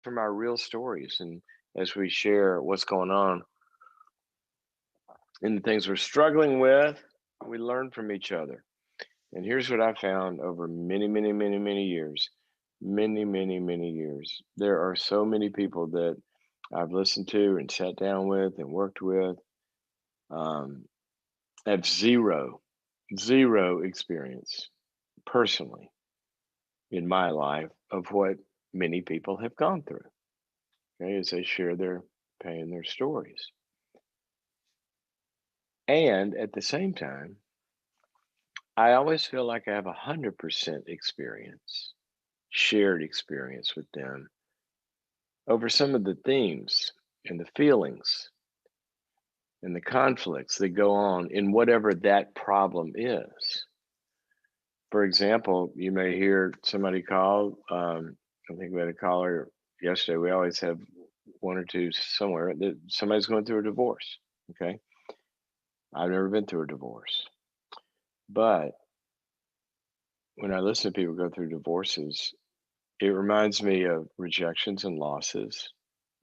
from our real stories. And as we share what's going on and the things we're struggling with, we learn from each other. And here's what I found over many, many, many, many years. Many, many, many years. There are so many people that I've listened to and sat down with and worked with, um, have zero experience personally in my life of what many people have gone through. Okay, as they share their pain, their stories. And at the same time, I always feel like I have 100% experience, shared experience with them over some of the themes and the feelings and the conflicts that go on in whatever that problem is. For example, you may hear somebody call. I think we had a caller yesterday. We always have one or two somewhere that somebody's going through a divorce. Okay. I've never been through a divorce. But when I listen to people go through divorces, it reminds me of rejections and losses,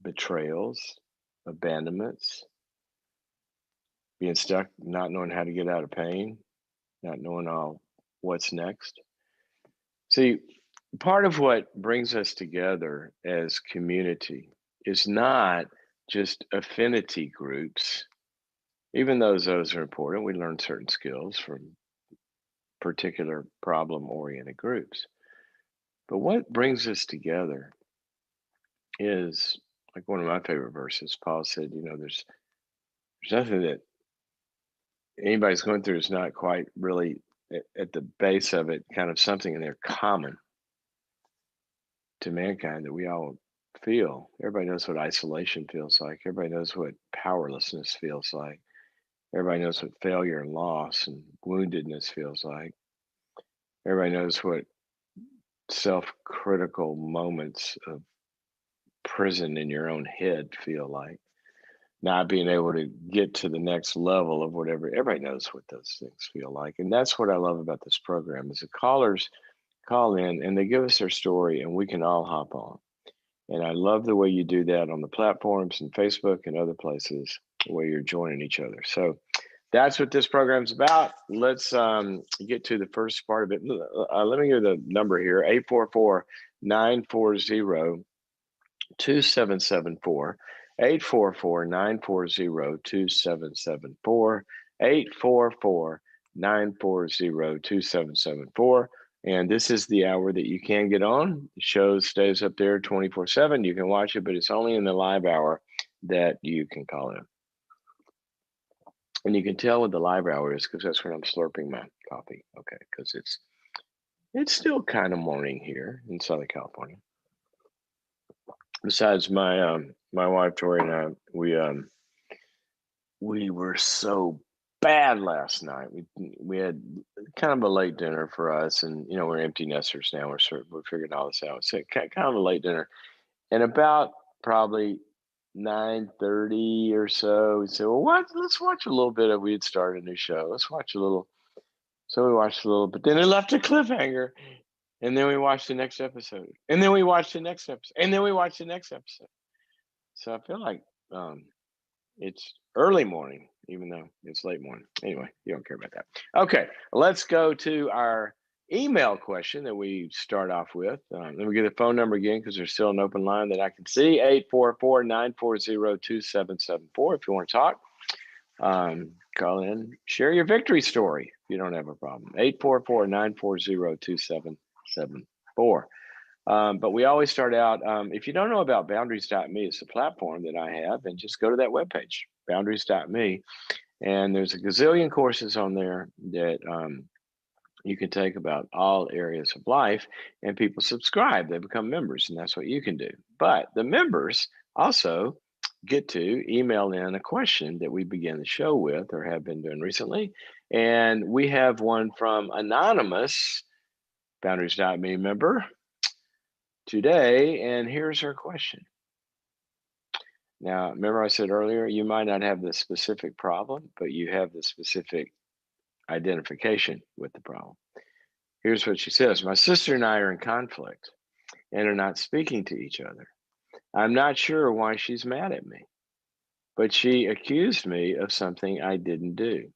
betrayals, abandonments, being stuck, not knowing how to get out of pain, not knowing what's next. See, part of what brings us together as community is not just affinity groups, even though those are important. We learn certain skills from particular problem oriented groups. But what brings us together is like one of my favorite verses. Paul said, there's nothing that anybody's going through is not quite really at the base of it, kind of something in there common to mankind that we all feel. Everybody knows what isolation feels like. Everybody knows what powerlessness feels like. Everybody knows what failure and loss and woundedness feels like. Everybody knows what self critical moments of prison in your own head feel like. Not being able to get to the next level of whatever, everybody knows what those things feel like. And that's what I love about this program is the callers call in and they give us their story and we can all hop on. And I love the way you do that on the platforms and Facebook and other places where you're joining each other. So that's what this program's about. Let's get to the first part of it. Let me give the number here 844 940 2774. 844-940-2774. 844-940-2774. And this is the hour that you can get on. The show stays up there 24/7. You can watch it, but it's only in the live hour that you can call in. And you can tell what the live hour is because that's when I'm slurping my coffee. Okay, because it's still kind of morning here in Southern California. Besides my wife Tori and I, we were so bad last night. We had kind of a late dinner for us, and we're empty nesters now. We're figuring all this out. So kind of a late dinner, and about probably 9:30 or so, we said, "Well, what? Let's watch a little bit of." We had started a new show. Let's watch a little. So we watched a little, but then it left a cliffhanger, and then we watched the next episode, and then we watched the next episode, and then we watched the next episode. So I feel like it's early morning, even though it's late morning. Anyway, you don't care about that. Okay, let's go to our email question that we start off with. Let me get the phone number again because there's still an open line that I can see 844-940-2774. If you want to talk, call in, share your victory story if you don't have a problem. 844-940-2774. But we always start out, if you don't know about boundaries.me, it's a platform that I have, and just go to that webpage, boundaries.me. And there's a gazillion courses on there that you can take about all areas of life, and people subscribe. They become members, and that's what you can do. But the members also get to email in a question that we begin the show with or have been doing recently. And we have one from Anonymous, boundaries.me member today, and here's her question. Now, remember I said earlier, you might not have the specific problem, but you have the specific identification with the problem. Here's what she says. My sister and I are in conflict and are not speaking to each other. I'm not sure why she's mad at me, but she accused me of something I didn't do.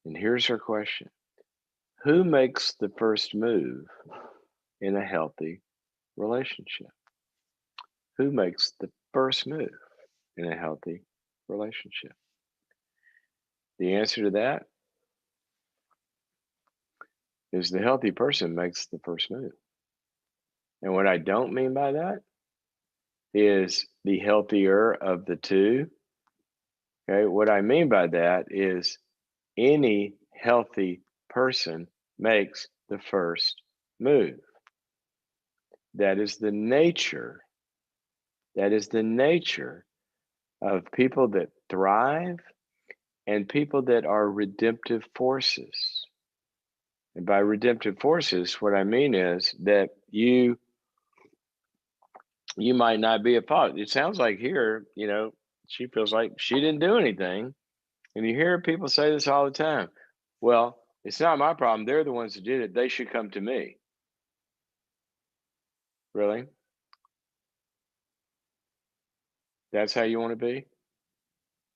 And here's her question: who makes the first move in a healthy relationship? Who makes the first move in a healthy relationship? The answer to that is the healthy person makes the first move. And what I don't mean by that is the healthier of the two. Okay. What I mean by that is any healthy person makes the first move. That is the nature. That is the nature of people that thrive and people that are redemptive forces. And by redemptive forces, what I mean is that you might not be at fault. It sounds like here, she feels like she didn't do anything. And you hear people say this all the time. Well, it's not my problem. They're the ones that did it. They should come to me. Really? That's how you want to be?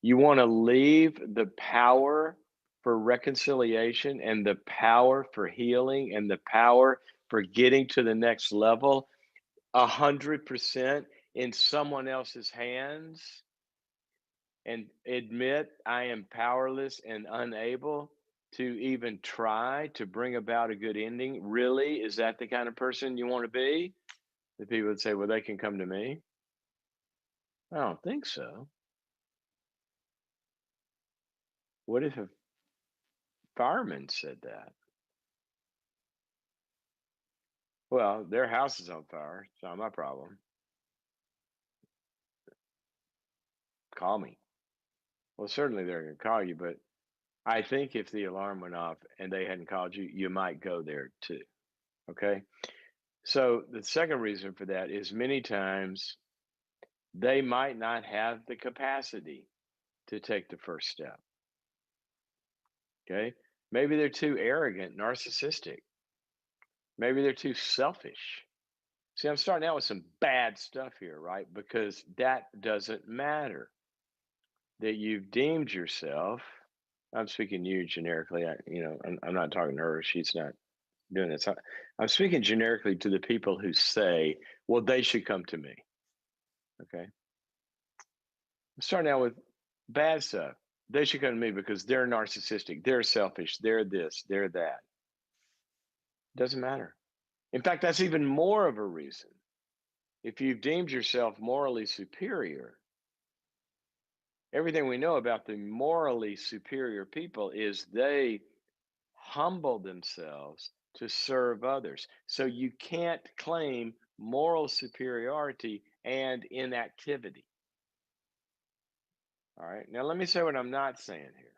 You want to leave the power for reconciliation and the power for healing and the power for getting to the next level 100% in someone else's hands and admit I am powerless and unable to even try to bring about a good ending. Really? Is that the kind of person you want to be? The people would say, well, they can come to me. I don't think so. What if a fireman said that? Well, their house is on fire. It's not my problem. Call me. Well, certainly they're going to call you, but I think if the alarm went off and they hadn't called you, you might go there too. Okay. So the second reason for that is many times they might not have the capacity to take the first step. Okay. Maybe they're too arrogant, narcissistic. Maybe they're too selfish. See, I'm starting out with some bad stuff here, right? Because that doesn't matter. That you've deemed yourself, I'm speaking to you generically. I'm not talking to her. She's not doing this. I'm speaking generically to the people who say, well, they should come to me. Okay. I'm starting out with bad stuff. They should come to me because they're narcissistic, they're selfish, they're this, they're that. Doesn't matter. In fact, that's even more of a reason. If you've deemed yourself morally superior, everything we know about the morally superior people is they humble themselves to serve others. So you can't claim moral superiority and inactivity. All right. Now, let me say what I'm not saying here.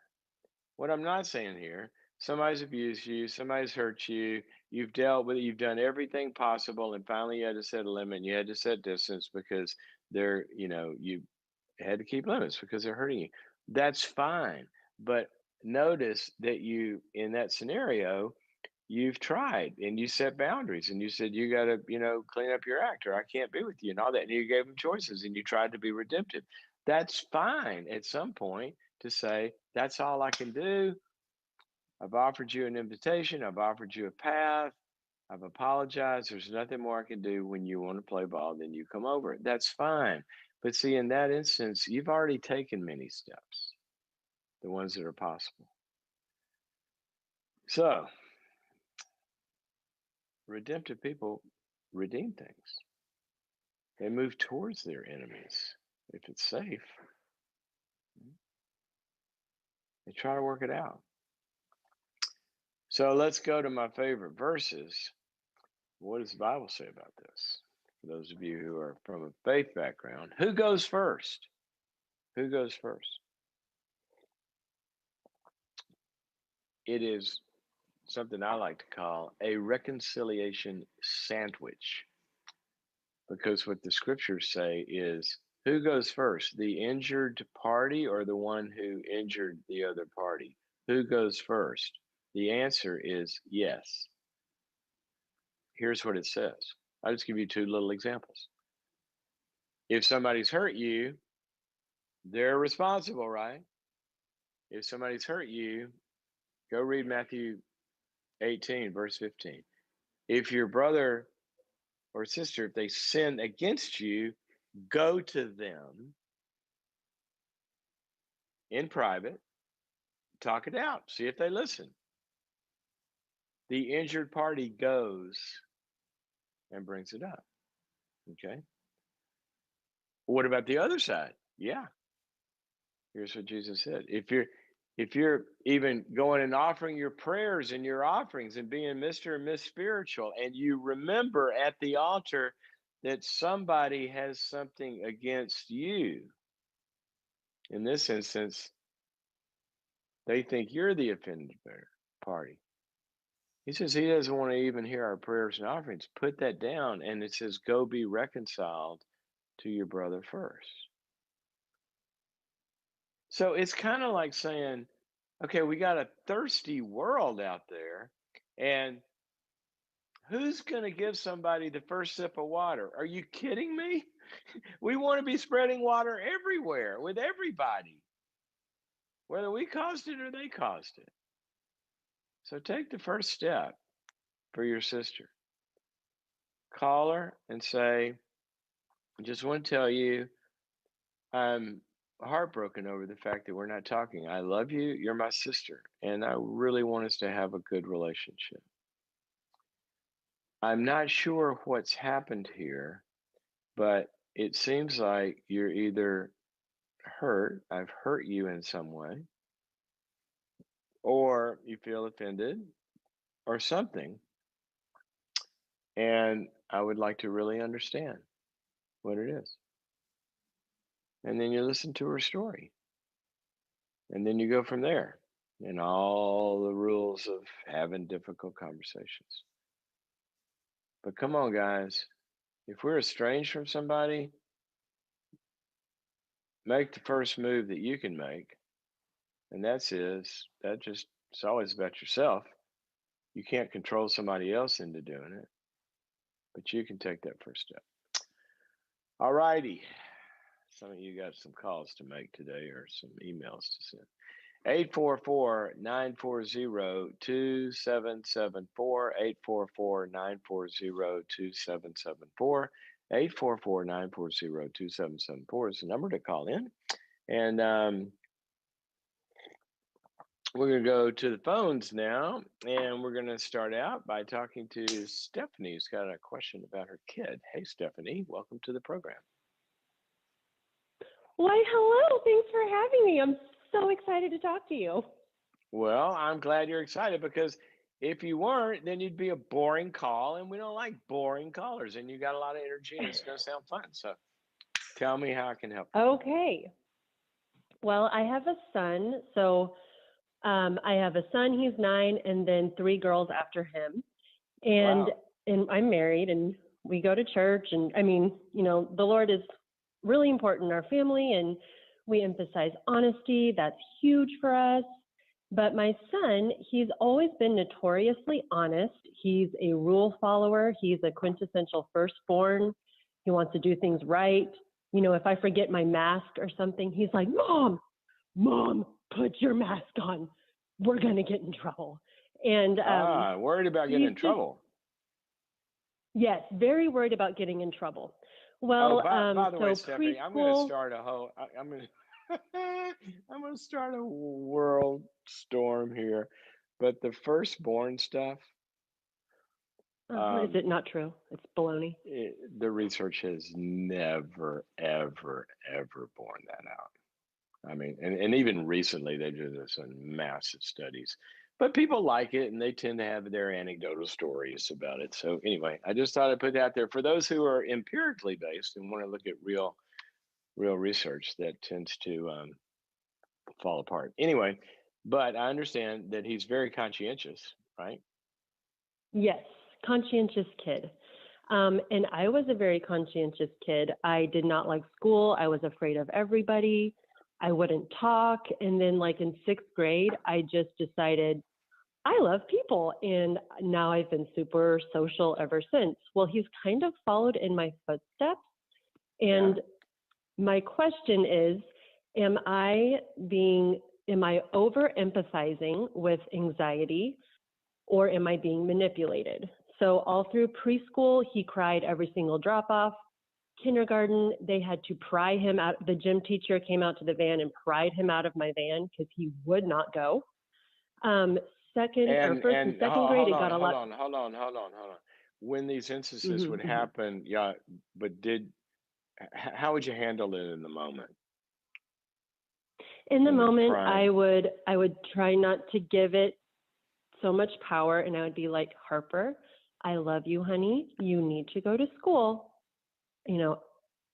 What I'm not saying here, somebody's abused you, somebody's hurt you, you've dealt with it, you've done everything possible, and finally you had to set a limit, and you had to set distance because you had to keep limits because they're hurting you. That's fine. But notice that in that scenario, you've tried and you set boundaries and you said, you got to, clean up your act or I can't be with you and all that. And you gave them choices and you tried to be redemptive. That's fine at some point to say, that's all I can do. I've offered you an invitation. I've offered you a path. I've apologized. There's nothing more I can do. When you want to play ball, then you come over. That's fine. But see, in that instance, you've already taken many steps, the ones that are possible. So, redemptive people redeem things. They move towards their enemies. If it's safe, they try to work it out. So let's go to my favorite verses. What does the Bible say about this? For those of you who are from a faith background, who goes first? Who goes first? It is something I like to call a reconciliation sandwich. Because what the scriptures say is who goes first, the injured party or the one who injured the other party? Who goes first? The answer is yes. Here's what it says. I'll just give you two little examples. If somebody's hurt you, they're responsible, right? If somebody's hurt you, go read Matthew 18, verse 15. If your brother or sister, if they sin against you, go to them in private, talk it out, see if they listen. The injured party goes and brings it up. Okay. What about the other side? Yeah. Here's what Jesus said. If you're even going and offering your prayers and your offerings and being Mr. and Miss Spiritual, and you remember at the altar that somebody has something against you, in this instance, they think you're the offended party. He says he doesn't want to even hear our prayers and offerings. Put that down. And it says, go be reconciled to your brother first. So it's kind of like saying, okay, we got a thirsty world out there, and who's going to give somebody the first sip of water? Are you kidding me? We want to be spreading water everywhere with everybody, whether we caused it or they caused it. So take the first step for your sister. Call her and say, I just want to tell you, I'm heartbroken over the fact that we're not talking. I love you. You're my sister. And I really want us to have a good relationship. I'm not sure what's happened here, but it seems like you're either hurt, I've hurt you in some way, or you feel offended or something. And I would like to really understand what it is. And then you listen to her story. And then you go from there, and all the rules of having difficult conversations. But come on, guys. If we're estranged from somebody, make the first move that you can make. And it's always about yourself. You can't control somebody else into doing it, but you can take that first step. All righty. Some of you got some calls to make today or some emails to send. 844-940-2774, 844-940-2774, 844-940-2774 is the number to call in. And we're going to go to the phones now, and we're going to start out by talking to Stephanie, who's got a question about her kid. Hey, Stephanie, welcome to the program. Why, hello. Thanks for having me. I'm so excited to talk to you. Well, I'm glad you're excited, because if you weren't, then you'd be a boring call, and we don't like boring callers, and you got a lot of energy, and it's going to sound fun. So tell me how I can help you. Okay. Well, I have a son. So I have a son, he's 9, and then 3 girls after him. And, Wow. and I'm married, and we go to church. And I mean, the Lord is really important in our family, and we emphasize honesty. That's huge for us. But my son, he's always been notoriously honest. He's a rule follower. He's a quintessential firstborn. He wants to do things right. If I forget my mask or something, he's like, Mom, put your mask on. We're going to get in trouble. And worried about getting in trouble. Yes, very worried about getting in trouble. Well, by the so way, Stephanie, preschool. I'm going to start I'm going to start a world storm here. But the firstborn stuff, Is it not true? It's baloney. The research has never, ever, ever borne that out. I mean, and even recently they did some massive studies. But people like it, and they tend to have their anecdotal stories about it. So anyway, I just thought I'd put it out there for those who are empirically based and want to look at real research that tends to fall apart. Anyway, but I understand that he's very conscientious, right? Yes, conscientious kid. And I was a very conscientious kid. I did not like school. I was afraid of everybody. I wouldn't talk. And then like in 6th grade, I just decided I love people. And now I've been super social ever since. Well, he's kind of followed in my footsteps. And My question is, am I being, am I over empathizing with anxiety or am I being manipulated? So all through preschool, he cried every single drop off. Kindergarten, they had to pry him out. The gym teacher came out to the van and pried him out of my van because he would not go. Um, Second or first and second grade, it got a lot. Hold on. When these instances Mhm, would mhm. happen, yeah, but how would you handle it in the moment In the when they're moment, crying? I would try not to give it so much power, and I would be like, Harper, I love you, honey. You need to go to school. You know,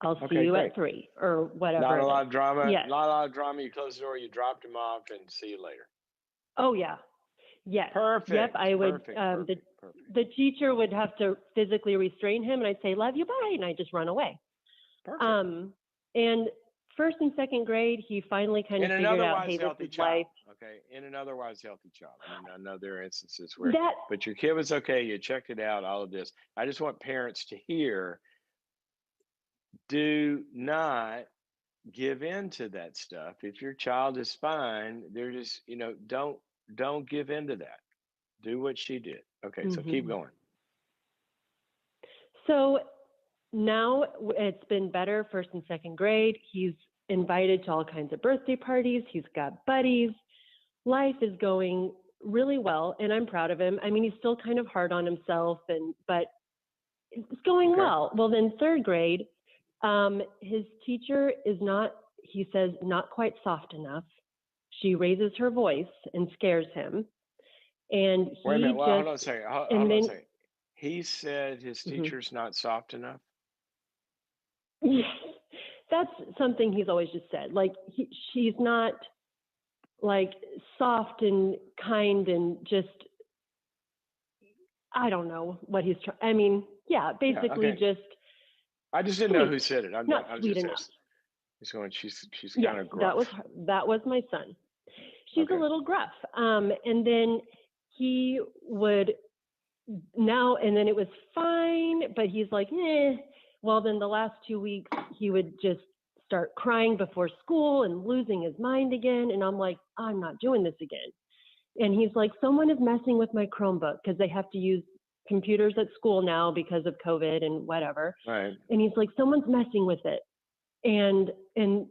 I'll see Okay, you great. at 3 or Not whatever a it lot is. of drama. Yes. Not a lot of drama. You close the door. You dropped him off, and see you later. Oh yeah. Yes. Yep. Perfect. I would. Perfect. Perfect. Perfect. The teacher would have to physically restrain him, and I'd say, "Love you, bye," and I just run away. Perfect. And first and second grade, he finally kind In of an figured out, otherwise "Hey, this healthy is life." child. Okay. In an otherwise healthy child. I mean, I know there are instances where, That but your kid was okay. You checked it out. All of this. I just want parents to hear. Do not give in to that stuff. If your child is fine, they're just, don't give in to that. Do what she did. Okay, so keep mhm. going. So now it's been better first and second grade. He's invited to all kinds of birthday parties. He's got buddies. Life is going really well, and I'm proud of him. I mean, he's still kind of hard on himself, but it's going Okay. well. Well, then third grade, his teacher is not, he says, not quite soft enough. She raises her voice and scares him. And Wait a minute. he Well, hold just, on a second. and Hold on a then, second. He said his mhm. teacher's not soft enough. Yes, that's something he's always just said. Like, she's not like soft and kind and just, I don't know what he's trying. I mean, yeah, Yeah. basically Okay. just I just didn't know who sweet, said it. not I was sweet just enough. asking. He's going. She's Yes, kind of gruff. that was my son. She's a Okay. little gruff. And then he would now, and then it was fine, but he's like, eh. Well, then the last 2 weeks, he would just start crying before school and losing his mind again. And I'm like, I'm not doing this again. And he's like, someone is messing with my Chromebook because they have to use computers at school now because of COVID and whatever. All right. And he's like, someone's messing with it. And and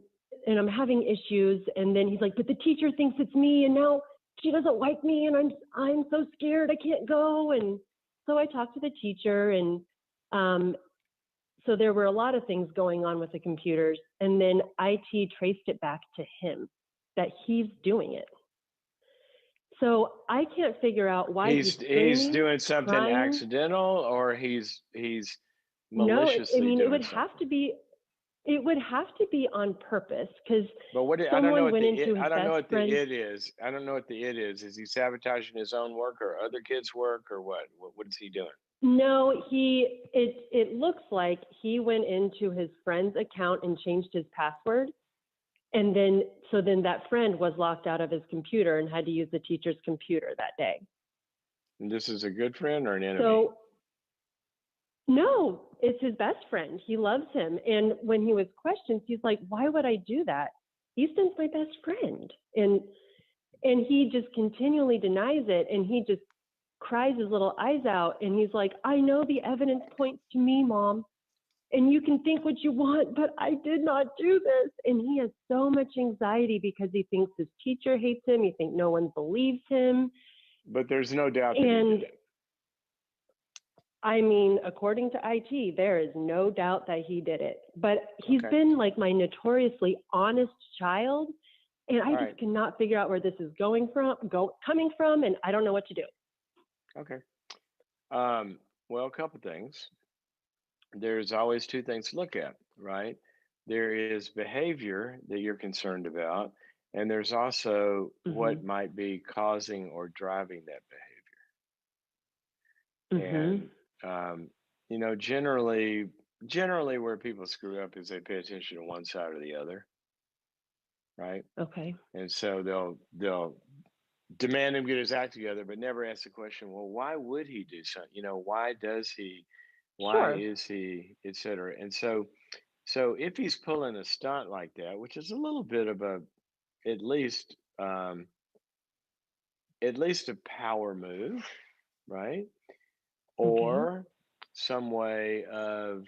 and I'm having issues. And then he's like, but the teacher thinks it's me, and now she doesn't like me, and I'm so scared I can't go. And so I talked to the teacher, and um, so there were a lot of things going on with the computers. And then IT traced it back to him that he's doing it. So I can't figure out why he's He's screaming, doing something crying. accidental, or he's No, I maliciously mean, doing something. it would have to be on purpose because But I don't know someone what went into his I don't know best what the friend. it is. I don't know what the it is. Is he sabotaging his own work or other kids' work or what? What is he doing? No, it looks like he went into his friend's account and changed his password. And then so then that friend was locked out of his computer and had to use the teacher's computer that day. And this is a good friend or an enemy? So no, it's his best friend. He loves him. And when he was questioned, he's like, why would I do that? Easton's my best friend. And he just continually denies it, and he just cries his little eyes out, and he's like, I know the evidence points to me, Mom, and you can think what you want, but I did not do this. And he has so much anxiety because he thinks his teacher hates him. He thinks no one believes him. But there's no doubt that he did And it. I mean, according to IT, there is no doubt that he did it. But he's Okay. been like my notoriously honest child. And I All just right. cannot figure out where this is coming from, and I don't know what to do. Okay. Well, a couple things. There's always two things to look at, right? There is behavior that you're concerned about, and there's also what Mhm. might be causing or driving that behavior. Mhm. And generally where people screw up is they pay attention to one side or the other, right? Okay. And so they'll demand him get his act together, but never ask the question, well, why would he do something? Why does he, why Sure. is he, et cetera. And so So if he's pulling a stunt like that, which is a little bit of a at least um, at least a power move, right? Okay. Or some way of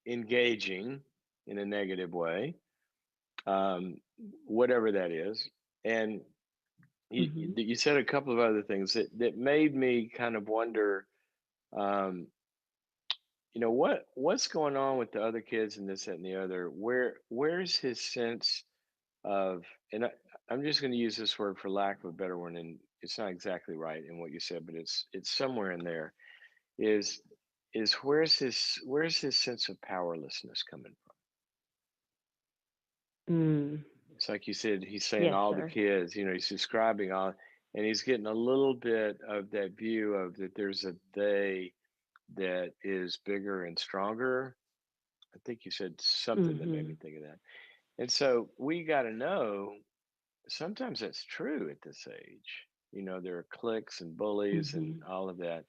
engaging in a negative way, um, whatever that is. And Hmm. you said a couple of other things that made me kind of wonder, um, what's going on with the other kids and this, that, and the other. Where's his sense of, and I'm just going to use this word for lack of a better one, and it's not exactly right in what you said, but it's somewhere in there. Is where's his sense of powerlessness coming from? Mm. It's like you said, he's saying Yes, all the sir. kids, he's describing all, and he's getting a little bit of that view of that there's a they that is bigger and stronger. I think you said something that made me Hmm. think of that. And so we got to know sometimes that's true at this age. There are cliques and bullies and Hmm. all of that.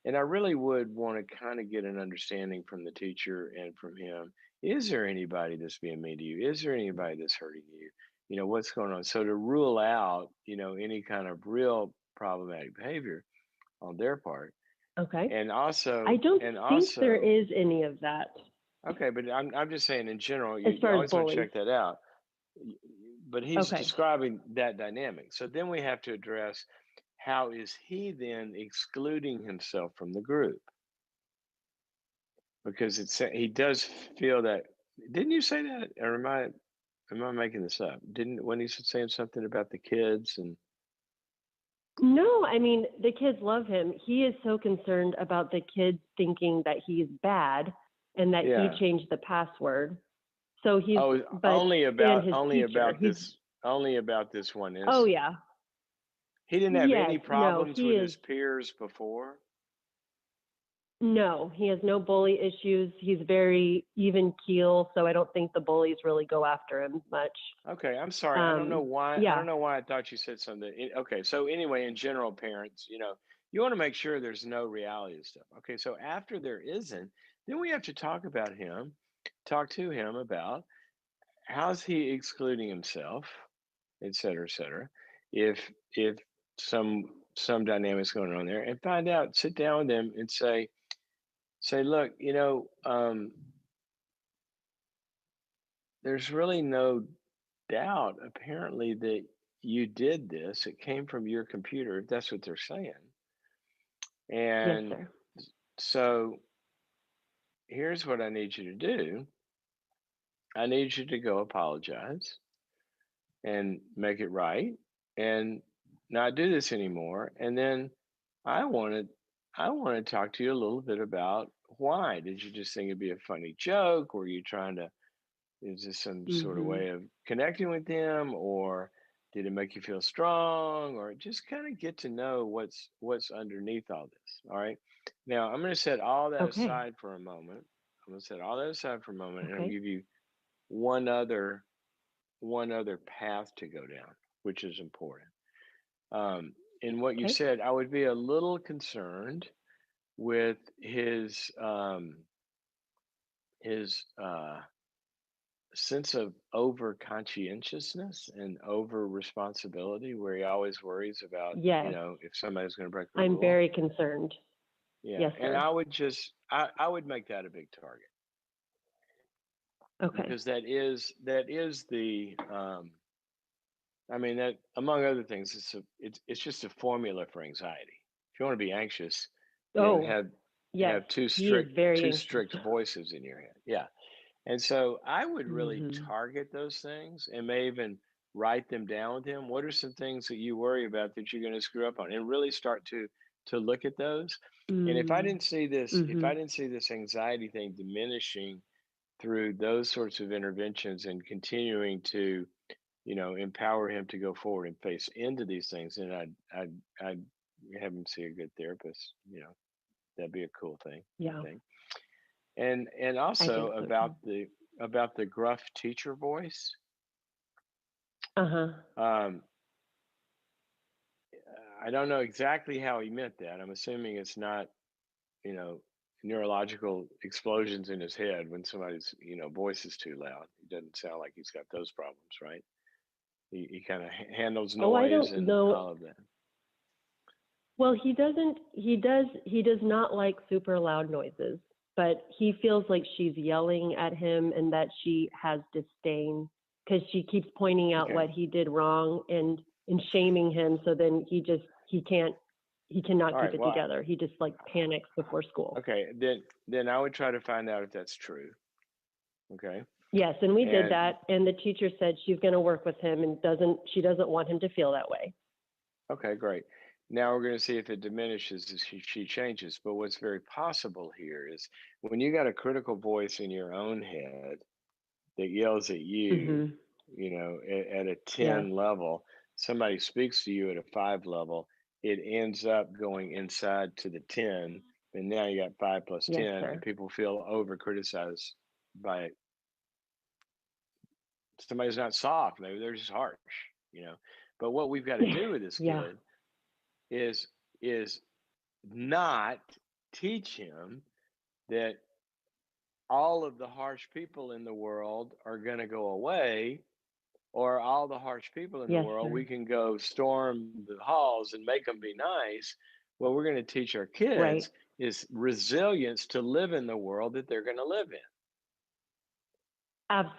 And I really would want to kind of get an understanding from the teacher and from him. Is there anybody that's being mean to you? Is there anybody that's hurting you? What's going on? So to rule out, any kind of real problematic behavior on their part. Okay. And I also, don't and think there also, is any of that okay, but I'm just saying in general, as you far as always want to bullies. check that out. But he's Okay. describing that dynamic. So then we have to address how is he then excluding himself from the group? Because he does feel that. Didn't you say that, or am I making this up? Didn't when he's saying something about the kids and No, I mean, the kids love him. He is so concerned about the kids thinking that he's bad and that he yeah. changed the password. So he's, Oh, but, and his only teacher, about he's, this only about this one oh, incident. yeah. He didn't have Yes. any No, problems he with is, his peers before. no, he has no bully issues. He's very even keel. So I don't think the bullies really go after him much. Okay, I'm sorry. I don't know Um, why. I yeah. don't know why I thought you said something. Okay, so anyway, in general, parents, you want to make sure there's no reality of stuff. Okay, so after there isn't, then we have to talk to him about how's he excluding himself, et cetera, et cetera. If some dynamics going on there, and find out, sit down with them and say, look, there's really no doubt apparently that you did this. It came from your computer, if that's what they're saying. Yes, And sir. so here's what I need you to do. I need you to go apologize and make it right and not do this anymore. And then I wanted I want to talk to you a little bit about why. Did you just think it'd be a funny joke? Were you trying to Is this some sort of Hmm. way of connecting with them, or did it make you feel strong, or just kind of get to know what's underneath all this? All right. Now I'm going to set all that Okay. aside for a moment. I'm going to set all that aside for a moment, and I'll Okay. give you one other one other path to go down, which is important. Um, in what you Okay. said, I would be a little concerned with his sense of over conscientiousness and over responsibility where he always worries about, Yes. if somebody's going to break the I'm rule. very concerned. Yeah. Yes, And sir. I would make that a big target Okay. because that is I mean, that among other things, it's just a formula for anxiety. If you want to be anxious, then Oh, yes. have two He is strict very two anxious. strict voices in your head. Yeah. And so I would really Hmm. target those things and may even write them down with him. What are some things that you worry about that you're going to screw up on? And really start to look at those. And Mm. if Hmm. I didn't see this anxiety thing diminishing through those sorts of interventions and continuing to, empower him to go forward and face into these things, then I'd have him see a good therapist. That'd be a cool thing, I Yeah, think. And I also think so too. about the gruff teacher voice. Uh huh. Um, I don't know exactly how he meant that. I'm assuming it's not, you know, neurological explosions in his head when somebody's voice is too loud. He doesn't sound like he's got those problems, right? He kind of handles Oh, I noise don't and know. all of that. Well, he doesn't. He does not like super loud noises, but he feels like she's yelling at him and that she has disdain because she keeps pointing out Okay. what he did wrong and shaming him. So then he cannot All keep right. it Well, together. He just like panics before school. okay. Then I would try to find out if that's true. Okay. Yes, and we did And that, and the teacher said she's going to work with him and she doesn't want him to feel that way. okay, great. Now we're going to see if it diminishes as she changes. But what's very possible here is when you got a critical voice in your own head that yells at you, Mhm. at a Yes. 10 level, somebody speaks to you at a 5 level, it ends up going inside to the 10. And now you got 5 plus Yes, 10, and sir. people feel over criticized by somebody who's not soft. Maybe they're just harsh, you know. But what we've got to do with this Yeah. kid is is not teach him that all of the harsh people in the world are going to go away, or all the harsh people in the Yes, world we sir. can go storm the halls and make them be nice. What we're going to teach our Right. kids is resilience to live in the world that they're going to live in.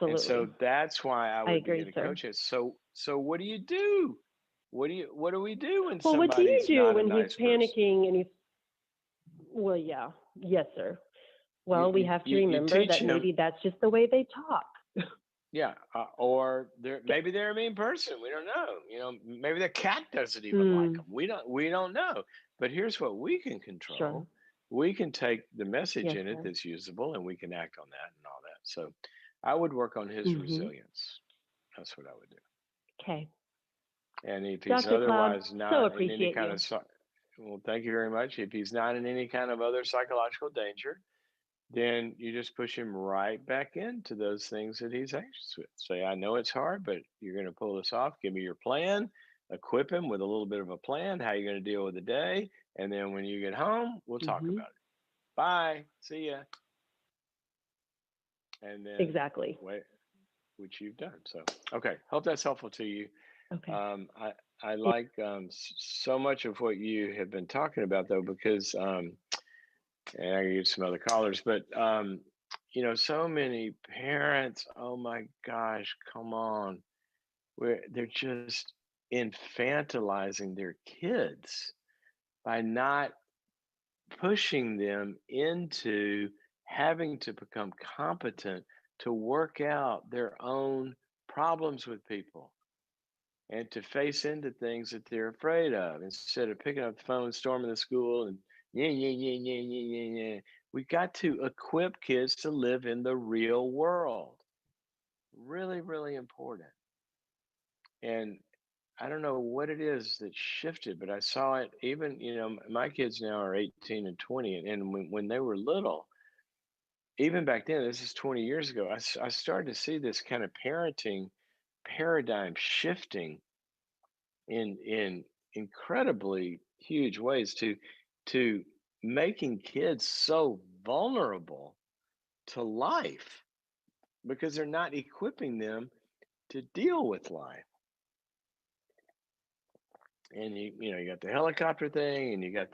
And so Absolutely. that's why I I would begin agree, to sir. coach it. So what do you do? What do we do when Well, what do you somebody's do not a when he's nice person? panicking and he's, well, yeah. Yes, sir. You Well, we you have to you remember teach that him, maybe that's just the way they talk. yeah, or maybe they're a mean person. We don't know. Maybe the cat doesn't even like Hmm. them. We don't know. But here's what we can Sure. control. We can take the message Yes, in it sir. that's usable, and we can act on that and all that. So I would work on his Hmm. resilience. That's what I would do. Okay. And if he's Dr. Cloud, otherwise so not in any appreciate kind of you. well, thank you very much. If he's not in any kind of other psychological danger, then you just push him right back into those things that he's anxious with. Say, I know it's hard, but you're going to pull this off. Give me your plan. Equip him with a little bit of a plan, how you're going to deal with the day. And then when you get home, we'll talk Hmm. about it. Bye. See ya. And then Exactly. wait, which you've done. So, okay. Hope that's helpful to you. Okay. I like so much of what you have been talking about, though, because and I can get some other callers, but so many parents, oh my gosh, come on. They're just infantilizing their kids by not pushing them into having to become competent to work out their own problems with people and to face into things that they're afraid of instead of picking up the phone, storming the school, and yeah, yeah, yeah, yeah, yeah, yeah, yeah. We got to equip kids to live in the real world. Really, really important. And I don't know what it is that shifted, but I saw it even, my kids now are 18 and 20. And when they were little, even back then, this is 20 years ago, I started to see this kind of parenting paradigm shifting in incredibly huge ways to making kids so vulnerable to life because they're not equipping them to deal with life. And you got the helicopter thing, and you got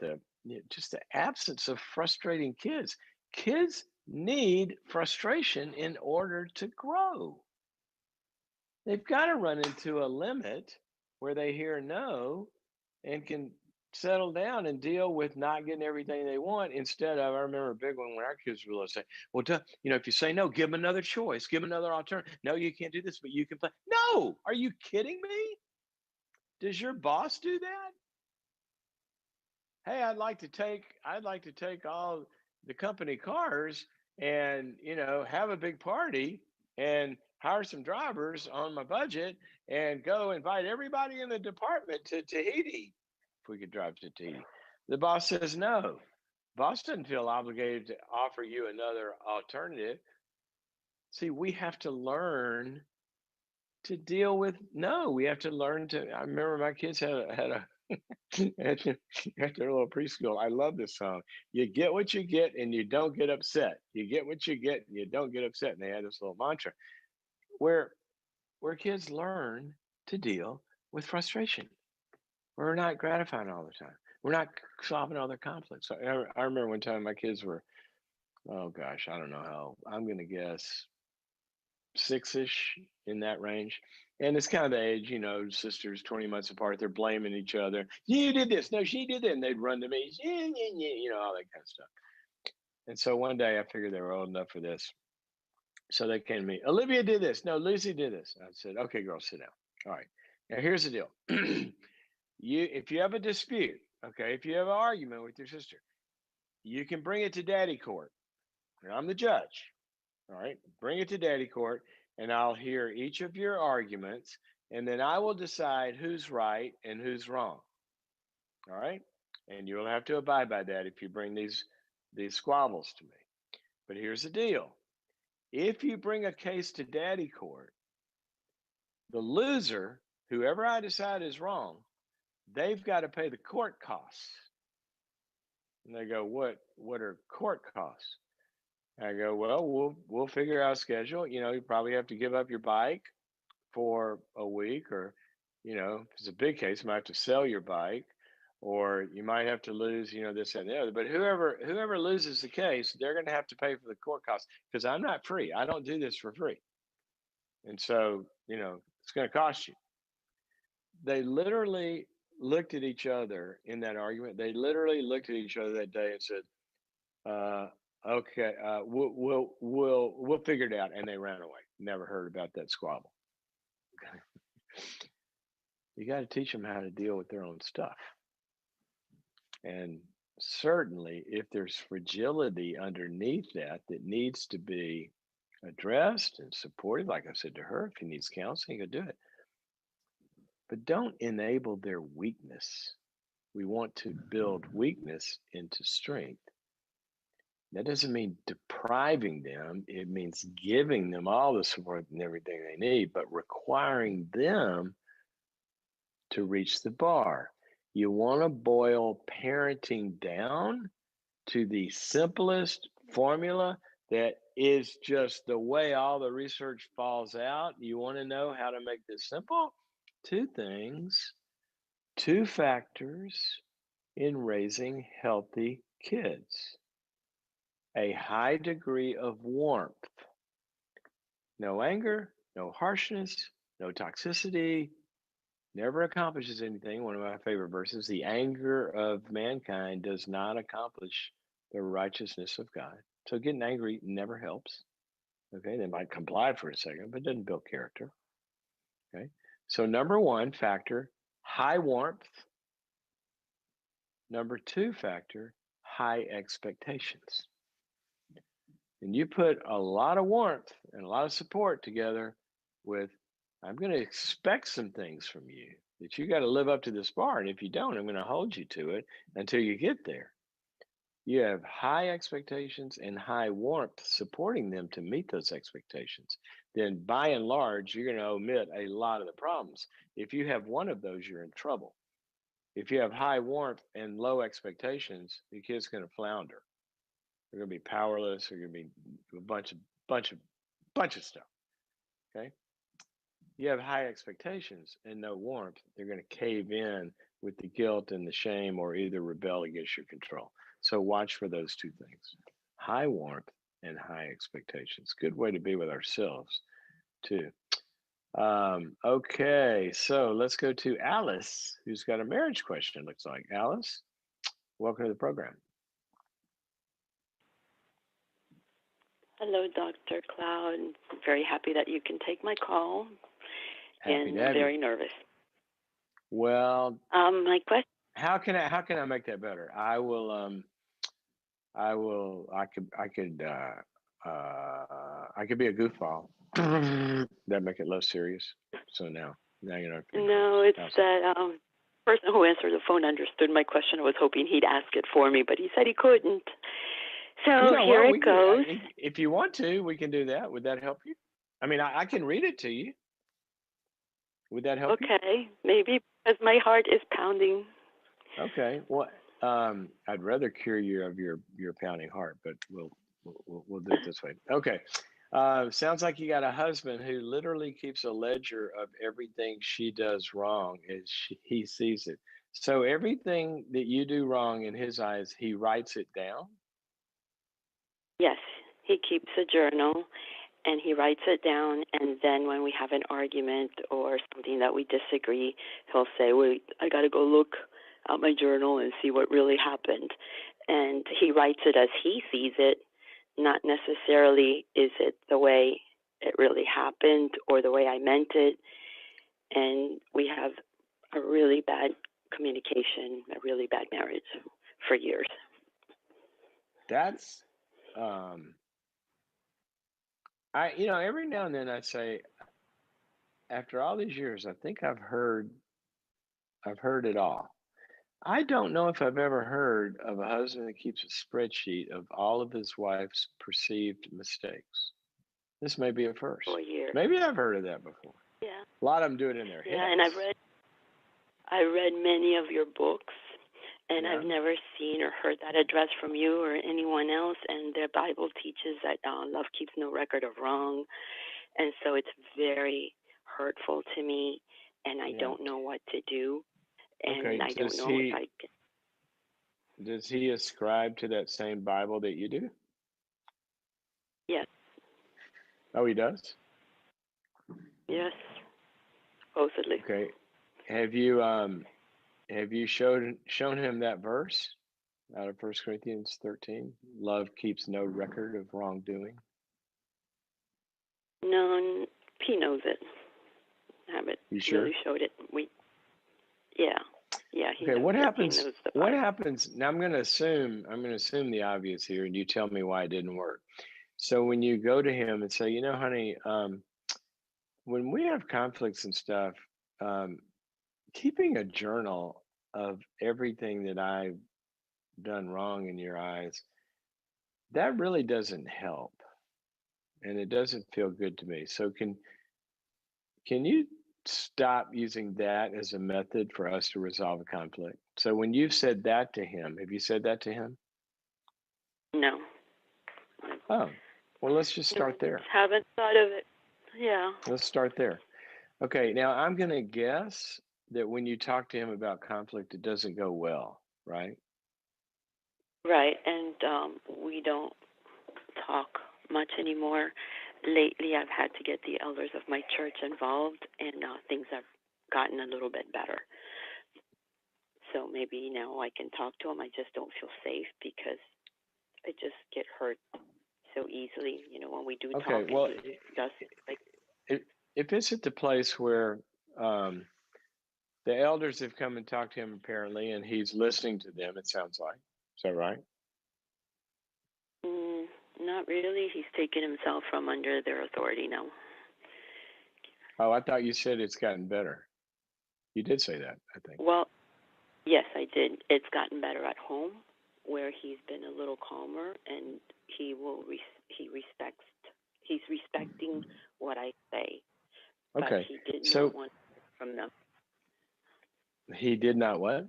just the absence of frustrating kids. Kids need frustration in order to grow. They've got to run into a limit where they hear no and can settle down and deal with not getting everything they want instead of, I remember a big one when our kids were little, say, well, if you say no, give them another choice, give them another alternative. No, you can't do this, but you can play. No, are you kidding me? Does your boss do that? Hey, I'd like to take all the company cars and, have a big party and hire some drivers on my budget and go invite everybody in the department to Tahiti if we could drive to Tahiti. The boss says no. Boss doesn't feel obligated to offer you another alternative. See, we have to learn to deal with no. We have to learn to. I remember my kids had a at their little preschool. I love this song. You get what you get and you don't get upset. You get what you get and you don't get upset. And they had this little mantra where kids learn to deal with frustration. We're not gratifying all the time. We're not solving all their conflicts. So I remember one time my kids were, oh gosh, I don't know how, I'm going to guess six-ish, in that range. And it's kind of the age, sisters 20 months apart, they're blaming each other. You did this. No, she did that. And they'd run to me, yeah, yeah, yeah, all that kind of stuff. And so one day I figured they were old enough for this. So they came to me, Olivia did this. No, Lucy did this. I said, okay, girl, sit down. All right. Now here's the deal. If you have a dispute, okay, if you have an argument with your sister, you can bring it to daddy court. And I'm the judge. All right. Bring it to daddy court and I'll hear each of your arguments and then I will decide who's right and who's wrong. All right. And you'll have to abide by that if you bring these squabbles to me. But here's the deal. If you bring a case to daddy court, the loser, whoever I decide is wrong, they've got to pay the court costs. And they go, what are court costs? I go, well, we'll figure out a schedule. You probably have to give up your bike for a week, or, if it's a big case, you might have to sell your bike, or you might have to lose, this and the other. But whoever loses the case, they're going to have to pay for the court costs because I'm not free. I don't do this for free. And so, it's going to cost you. They literally looked at each other in that argument. They literally looked at each other that day and said, okay, we'll figure it out. And they ran away. Never heard about that squabble. You got to teach them how to deal with their own stuff. And certainly, if there's fragility underneath that needs to be addressed and supported, like I said to her, if he needs counseling, he'll do it. But don't enable their weakness. We want to build weakness into strength. That doesn't mean depriving them. It means giving them all the support and everything they need, but requiring them to reach the bar. You want to boil parenting down to the simplest formula that is just the way all the research falls out. You want to know how to make this simple? Two things, two factors in raising healthy kids. A high degree of warmth. No anger, no harshness, no toxicity, never accomplishes anything. One of my favorite verses, the anger of mankind does not accomplish the righteousness of God. So getting angry never helps. Okay, they might comply for a second, but it doesn't build character. Okay, so number one factor, high warmth. Number two factor, high expectations. And you put a lot of warmth and a lot of support together with, I'm going to expect some things from you that you got to live up to this bar. And if you don't, I'm going to hold you to it until you get there. You have high expectations and high warmth supporting them to meet those expectations. Then by and large, you're going to omit a lot of the problems. If you have one of those, you're in trouble. If you have high warmth and low expectations, your kid's going to flounder. They're going to be powerless. They're going to be a bunch of stuff. Okay. You have high expectations and no warmth. They're going to cave in with the guilt and the shame, or either rebel against your control. So watch for those two things: high warmth and high expectations. Good way to be with ourselves too. Okay, so let's go to Alice, who's got a marriage question. Looks like Alice. Welcome to the program. Hello, Dr. Cloud. I'm very happy that you can take my call. Happy and to have very you. nervous. Well, my question. how can I make that better? I could be a goofball. That make it less serious. So now you know. No, it's that person who answered the phone understood my question. I was hoping he'd ask it for me, but he said he couldn't. So here it goes. If you want to, we can do that. Would that help you? I mean, I can read it to you. Would that help you? Okay, maybe because my heart is pounding Okay. Well, I'd rather cure you of your pounding heart, but we'll do it this way. Okay. Sounds like you got a husband who literally keeps a ledger of everything she does wrong as he sees it. So everything that you do wrong in his eyes, he writes it down. Yes, he keeps a journal and he writes it down. And then when we have an argument or something that we disagree, he'll say, "Wait, I got to go look at my journal and see what really happened." And he writes it as he sees it, not necessarily is it the way it really happened or the way I meant it. And we have a really bad communication, a really bad marriage for years. That's every now and then I say, after all these years, I think I've heard it all. I don't know if I've ever heard of a husband that keeps a spreadsheet of all of his wife's perceived mistakes. This may be a first. For years. Maybe I've heard of that before. Yeah. A lot of them do it in their Yeah, and heads. I read many of your books, and Yeah. I've never seen or heard that address from you or anyone else. And the Bible teaches that love keeps no record of wrong, and so it's very hurtful to me, and I Yeah. don't know what to do, Okay. and I don't know if I can. Does he ascribe to that same Bible that you do? Yes, Oh, he does? yes, supposedly. Okay. Have you shown him that verse out of 1 Corinthians 13? Love keeps no record of wrongdoing. No, he knows it. I haven't You really sure? showed it. Yeah, yeah, he Okay, knows what it. He happens? knows the What Bible. happens? Now I'm going to assume the obvious here, and you tell me why it didn't work. So when you go to him and say, honey, when we have conflicts and stuff, um, keeping a journal of everything that I've done wrong in your eyes, that really doesn't help, and it doesn't feel good to me. So can you stop using that as a method for us to resolve a conflict? So when you've said that to him, have you said that to him? No, Oh, well, let's just no, start there. haven't thought of it. Yeah, Let's start there. Okay, now I'm going to guess that when you talk to him about conflict, it doesn't go well, right? right. And we don't talk much anymore. Lately, I've had to get the elders of my church involved, and things have gotten a little bit better. So maybe now I can talk to him. I just don't feel safe because I just get hurt so easily. When we do Okay, talk and well, we discuss, like, i- if it's at the place where um, the elders have come and talked to him apparently, and he's listening to them, it sounds like. Is that right? mm, not really. He's taken himself from under their authority now. Oh, I thought you said it's gotten better. You did say that, I think. Well, yes, I did. It's gotten better at home, where he's been a little calmer, and he respects. He's respecting what I say, but Okay, he did not so want to hear from them. he did not what?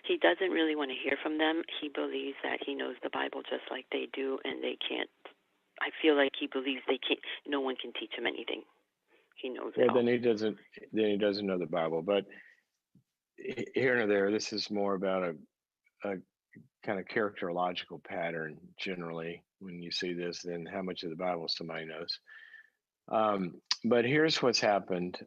He doesn't really want to hear from them. He believes that he knows the Bible just like they do, and they can't. I feel like he believes they can't. No one can teach him anything. He knows it Well, all. then he doesn't. Then he doesn't know the Bible. But here and there, this is more about a kind of characterological pattern generally when you see this than how much of the Bible somebody knows. But here's what's happened.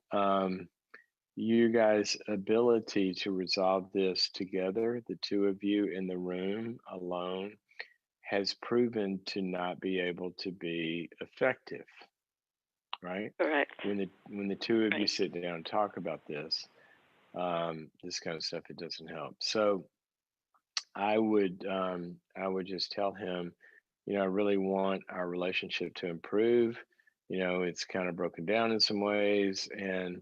You guys' ability to resolve this together, the two of you in the room alone, has proven to not be able to be effective, right? Correct. When the two of you Right. sit down and talk about this kind of stuff, it doesn't help. So I would just tell him, I really want our relationship to improve. It's kind of broken down in some ways, and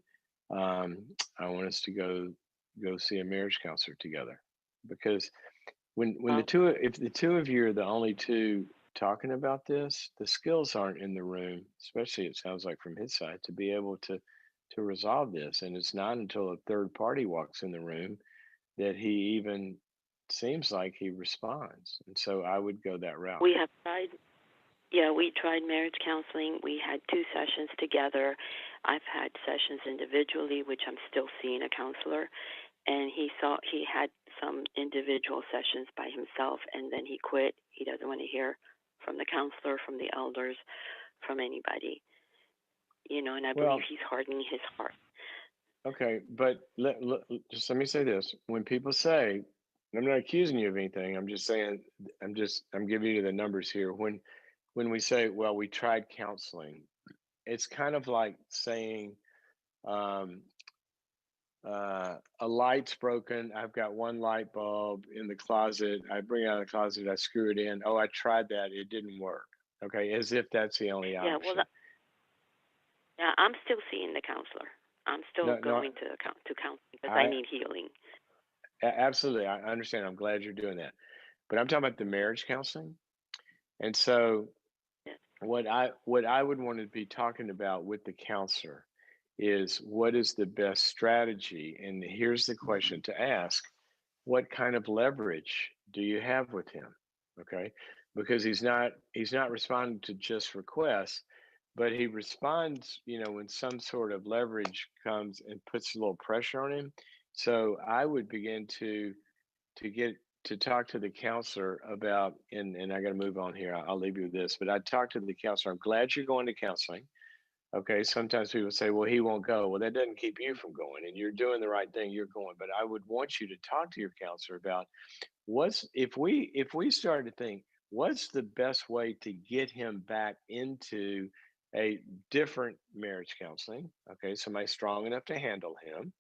I want us to go see a marriage counselor together, because when Well, if the two of you are the only two talking about this, the skills aren't in the room, especially it sounds like from his side, to be able to resolve this. And it's not until a third party walks in the room that he even seems like he responds. And so I would go that route. We have tried. Yeah, we tried marriage counseling. We had 2 sessions together. I've had sessions individually, which I'm still seeing a counselor. And he had some individual sessions by himself, and then he quit. He doesn't want to hear from the counselor, from the elders, from anybody. And I believe he's hardening his heart. Okay, but just let me say this. When people say, I'm not accusing you of anything, I'm just saying, I'm giving you the numbers here. When we say, well, we tried counseling, it's kind of like saying, a light's broken. I've got one light bulb in the closet. I bring it out of the closet. I screw it in. Oh, I tried that. It didn't work. Okay, as if that's the only option. Yeah, well, yeah, I'm still seeing the counselor. I'm still going to counseling because I need healing. Absolutely, I understand. I'm glad you're doing that. But I'm talking about the marriage counseling. And so what I would want to be talking about with the counselor is, what is the best strategy? And here's the question to ask: what kind of leverage do you have with him? Okay, because he's not responding to just requests, but he responds, when some sort of leverage comes and puts a little pressure on him. So I would begin to get to talk to the counselor about, and I got to move on here. I'll leave you with this, but I talked to the counselor. I'm glad you're going to counseling. Okay, sometimes people say, well, he won't go. Well, that doesn't keep you from going, and you're doing the right thing. You're going. But I would want you to talk to your counselor about, if we start to think, what's the best way to get him back into a different marriage counseling? Okay, somebody strong enough to handle him.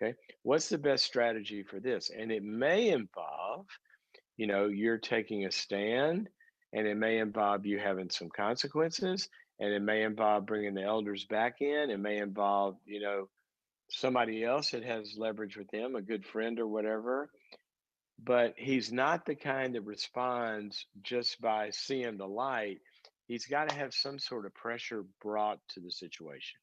Okay, what's the best strategy for this? And it may involve, you're taking a stand, and it may involve you having some consequences, and it may involve bringing the elders back in. It may involve, somebody else that has leverage with them, a good friend or whatever. But he's not the kind that responds just by seeing the light. He's got to have some sort of pressure brought to the situation.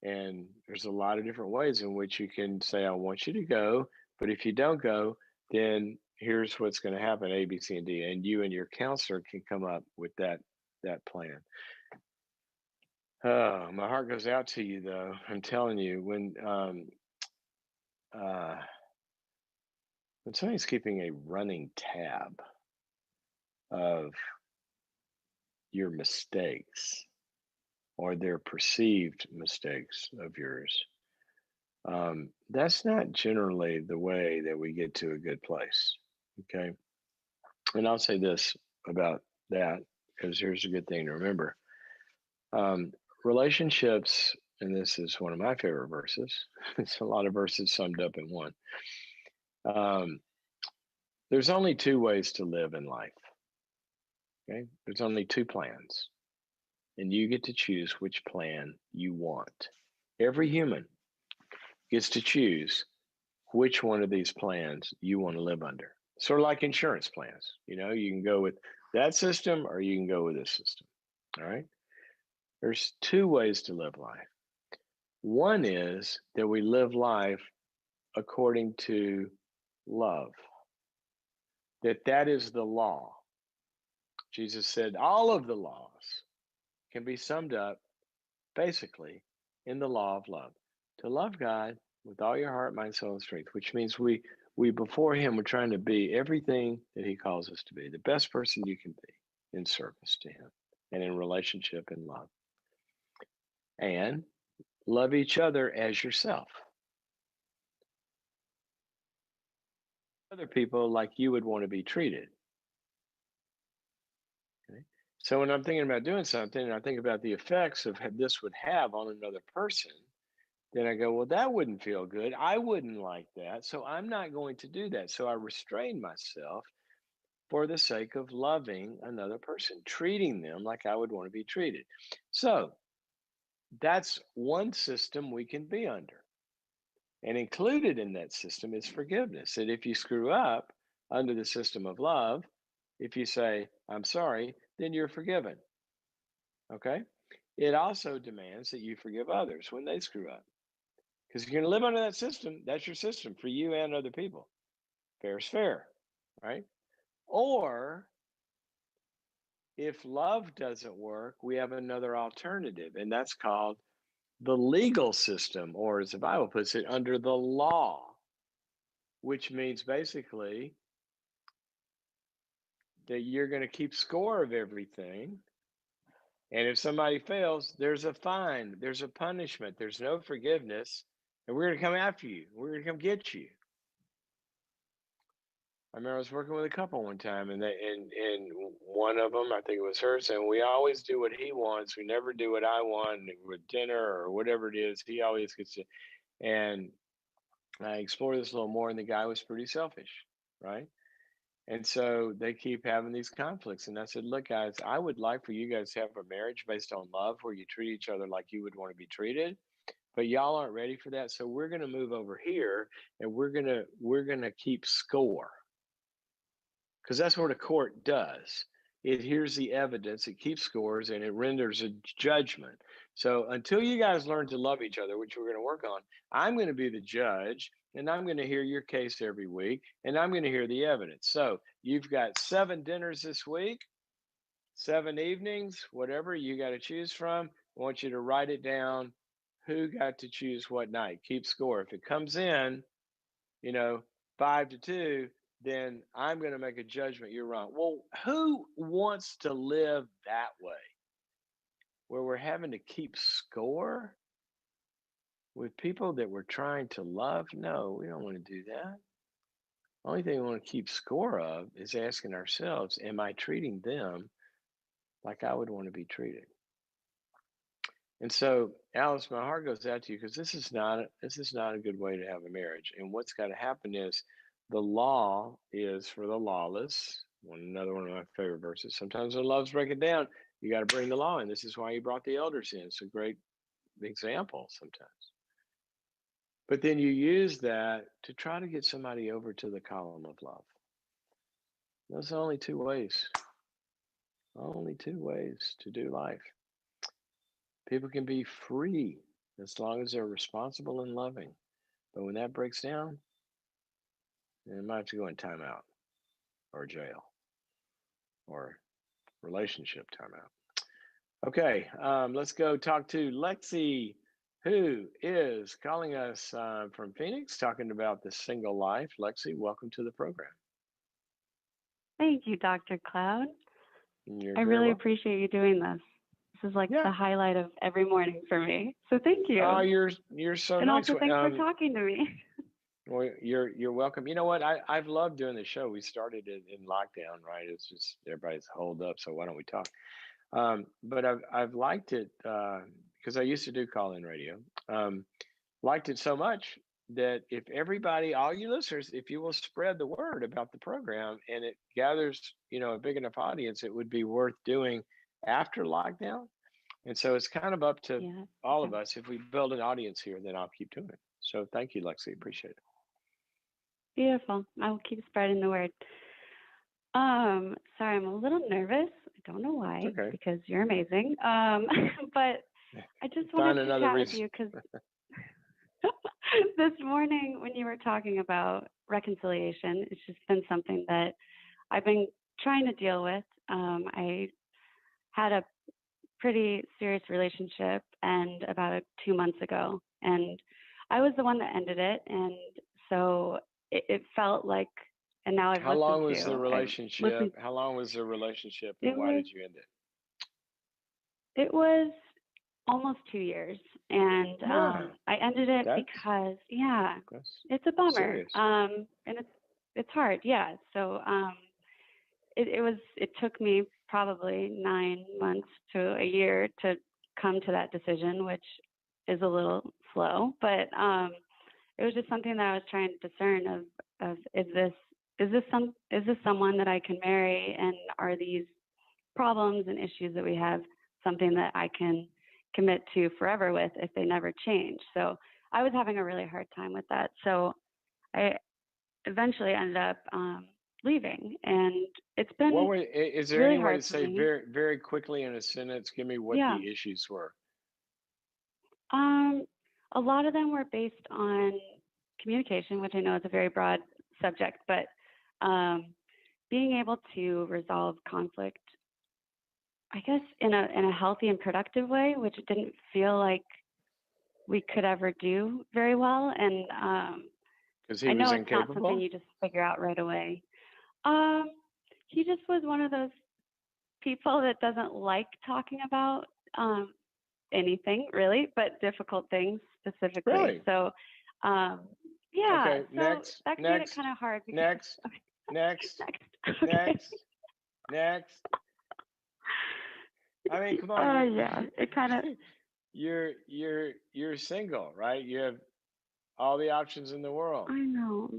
And there's a lot of different ways in which you can say, I want you to go, but if you don't go, then here's what's going to happen, A, B, C, and D. And you and your counselor can come up with that plan. Oh, my heart goes out to you, though. I'm telling you, when somebody's keeping a running tab of your mistakes or their perceived mistakes of yours, that's not generally the way that we get to a good place. Okay. And I'll say this about that, because here's a good thing to remember. Relationships, and this is one of my favorite verses, it's a lot of verses summed up in one. There's only 2 ways to live in life. Okay. There's only 2 plans, and you get to choose which plan you want. Every human gets to choose which one of these plans you want to live under. Sort of like insurance plans. You can go with that system, or you can go with this system. All right. There's 2 ways to live life. One is that we live life according to love, that is the law. Jesus said all of the laws can be summed up basically in the law of love. To love God with all your heart, mind, soul, and strength, which means we before him, we're trying to be everything that he calls us to be, the best person you can be in service to him and in relationship and love. And love each other as yourself. Other people like you would want to be treated. Okay? So when I'm thinking about doing something and I think about the effects of this would have on another person, then I go, well, that wouldn't feel good. I wouldn't like that. So I'm not going to do that. So I restrain myself for the sake of loving another person, treating them like I would want to be treated. So that's one system we can be under. And included in that system is forgiveness. That if you screw up under the system of love, if you say, I'm sorry, then you're forgiven. Okay? It also demands that you forgive others when they screw up. Because you're going to live under that system. That's your system for you and other people. Fair is fair, right? Or if love doesn't work, we have another alternative, and that's called the legal system, or as the Bible puts it, under the law, which means basically that you're going to keep score of everything. And if somebody fails, there's a fine, there's a punishment, there's no forgiveness, and we're going to come after you. We're going to come get you. I remember I was working with a couple one time, and one of them, I think it was her, saying, "We always do what he wants. We never do what I want with dinner or whatever it is. He always gets to." And I explored this a little more, and the guy was pretty selfish, right? And so they keep having these conflicts. And I said, "Look, guys, I would like for you guys to have a marriage based on love, where you treat each other like you would want to be treated. But y'all aren't ready for that. So we're going to move over here, and we're gonna keep score." Because that's what a court does. It hears the evidence, it keeps scores, and it renders a judgment. So until you guys learn to love each other, which we're going to work on, I'm going to be the judge, and I'm going to hear your case every week, and I'm going to hear the evidence. So you've got 7 dinners this week, 7 evenings, whatever you got to choose from. I want you to write it down. Who got to choose what night? Keep score. If it comes in, 5-2, then I'm going to make a judgment you're wrong. Well, who wants to live that way, where we're having to keep score with people that we're trying to love? No, we don't want to do that. Only thing we want to keep score of is asking ourselves, am I treating them like I would want to be treated? And so, Alice, my heart goes out to you, because this is not a good way to have a marriage. And what's got to happen is, the law is for the lawless. Another one of my favorite verses. Sometimes when love's breaking down, you got to bring the law in. This is why he brought the elders in. It's a great example sometimes. But then you use that to try to get somebody over to the column of love. Those are only 2 ways. Only 2 ways to do life. People can be free as long as they're responsible and loving. But when that breaks down, they might have to go in timeout, or jail, or relationship timeout. Okay, let's go talk to Lexi, who is calling us from Phoenix, talking about the single life. Lexi, welcome to the program. Thank you, Dr. Cloud. You're I very really welcome. appreciate you doing this. This is like Yeah. the highlight of every morning for me. So thank you. Oh, you're so and nice. also thanks for talking to me. Well, you're welcome. You know what? I've loved doing the show. We started it in lockdown, right? It's just everybody's holed up, so why don't we talk? But I've liked it because I used to do call-in radio. Liked it so much that if everybody, all you listeners, if you will spread the word about the program, and it gathers, a big enough audience, it would be worth doing after lockdown. And so it's kind of up to all of us. If we build an audience here, then I'll keep doing it. So thank you, Lexi. Appreciate it. Beautiful. I will keep spreading the word. Sorry, I'm a little nervous. I don't know why, because you're amazing. But I just wanted to chat with you because this morning when you were talking about reconciliation, it's just been something that I've been trying to deal with. I had a pretty serious relationship and about 2 months ago, and I was the one that ended it, and so it felt like, and now I've How long was the relationship? How long was the relationship, and why did you end it? It was almost 2 years, and I ended it because it's a bummer. Serious. And it's hard, So it took me probably 9 months to a year to come to that decision, which is a little slow, but it was just something that I was trying to discern of is this someone that I can marry, and are these problems and issues that we have something that I can commit to forever with if they never change? So I was having a really hard time with that. So I eventually ended up leaving, and it's been is there really any way hard to say very, very quickly in a sentence, give me what the issues were? a lot of them were based on communication, which I know is a very broad subject, but being able to resolve conflict, I guess, in a healthy and productive way, which it didn't feel like we could ever do very well. And Because I he was know it's not something incapable? you just figure out right away. Um, he just was one of those people that doesn't like talking about anything really, but difficult things specifically. Really? So, um, yeah, Okay, so next, that made it next, kind of hard because next, next, next, okay. next, next. I mean, come on, Yeah, it kind of. you're single, right? You have all the options in the world. I know,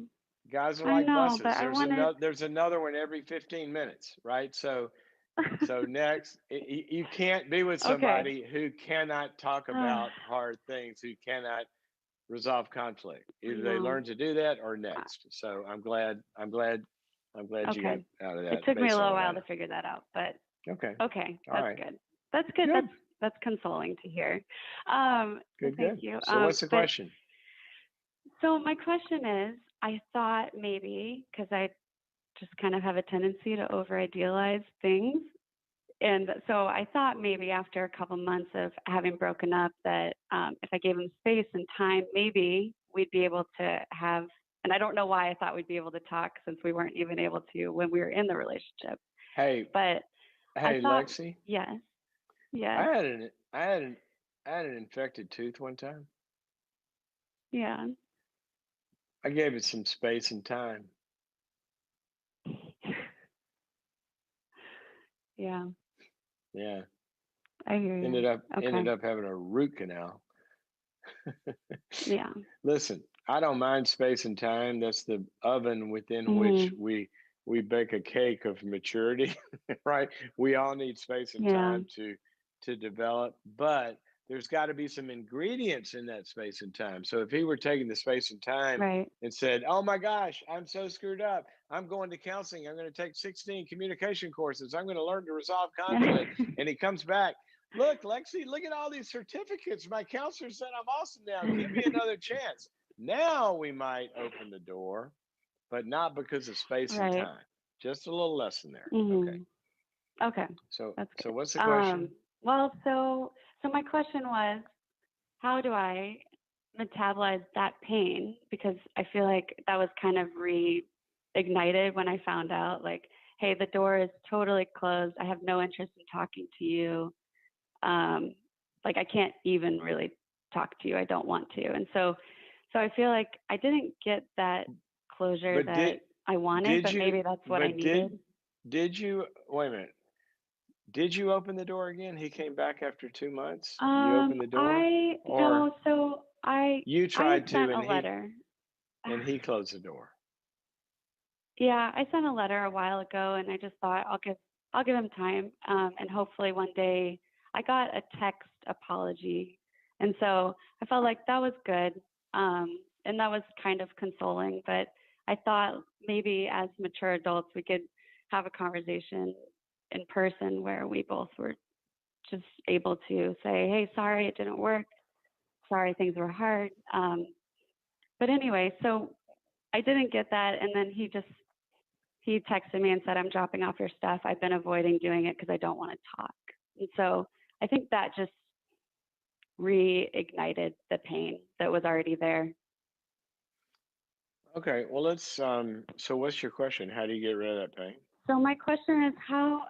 Guys are I like know, but buses. I wanted. There's another one every 15 minutes, right? So next, you can't be with Okay. somebody who cannot talk about hard things, who cannot resolve conflict. I Either they know. learn to do that or Uh, next. So I'm glad you got Okay. out of It that took me a based on little what while I to know. figure that out, but Okay. okay, All that's right. good. That's good. Good. That's consoling to hear. So Good. thank Good. you. So what's the But question? so my question is, I thought maybe because I just kind of have a tendency to over idealize things. And so I thought maybe after a couple months of having broken up that if I gave him space and time, maybe we'd be able to have, and I don't know why I thought we'd be able to talk since we weren't even able to when we were in the relationship. Hey, But I hey, thought, Lexi. yes, I yes, had an I had an I had an infected tooth one time. yeah, I gave it some space and time. yeah, Yeah. I hear Ended you. up Okay, ended up having a root canal. yeah, Listen, I don't mind space and time. That's the oven within which hmm, we bake a cake of maturity, right? We all need space and yeah, time to develop, but there's got to be some ingredients in that space and time. So if he were taking the space and time right, and said, "Oh my gosh, I'm so screwed up. I'm going to counseling. I'm going to take 16 communication courses. I'm going to learn to resolve conflict." And he comes back, "Look, Lexi, look at all these certificates. My counselor said I'm awesome now. Give me another chance." Now we might open the door, but not because of space and right, time. Just a little lesson there. Okay. hmm, okay, So that's so what's the good. question? Well, so my question was, how do I metabolize that pain? Because I feel like that was kind of reignited when I found out, like, hey, the door is totally closed. I have no interest in talking to you. Um, like, I can't even really talk to you. I don't want to. And so I feel like I didn't get that closure But that I wanted, did but you maybe that's what I but needed. did you wait a minute. Did you open the door again? He came back after 2 months and you opened the door? I Or no, so you I had tried to sent a letter. and he closed the door? Yeah, I sent a letter a while ago, and I just thought I'll give him time, and hopefully one day I got a text apology, and so I felt like that was good, and that was kind of consoling. But I thought maybe as mature adults we could have a conversation in person where we both were just able to say, "Hey, sorry it didn't work. Sorry things were hard." But anyway, so I didn't get that, and then he texted me and said, "I'm dropping off your stuff. I've been avoiding doing it because I don't want to talk." And so I think that just reignited the pain that was already there. Okay, well so what's your question? How do you get rid of that pain? So my question is, how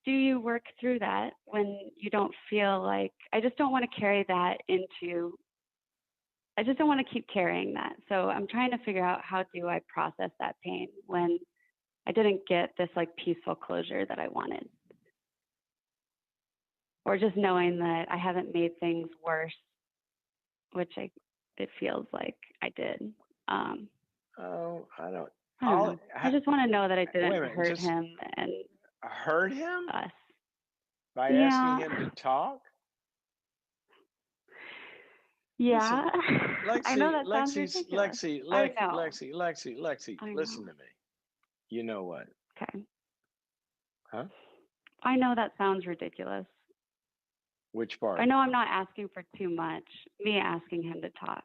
do you work through that when you don't feel like, I just don't want to carry that into, I just don't want to keep carrying that. So I'm trying to figure out, how do I process that pain when I didn't get this like peaceful closure that I wanted? Or just knowing that I haven't made things worse, which it feels like I did. Um, Oh, I don't I don't all know. I just want to know that I wait didn't a minute, hurt just him and hurt him us. by asking Yeah, him to talk? yeah. Listen, I know Lexi, that sounds Lexi's ridiculous. Lexi, I Lex, know. Lexi, Lexi, Lexi, I listen know. to me. You know what? Okay. Huh? I know that sounds ridiculous. Which I part? know I'm not asking for too much, me asking him to talk.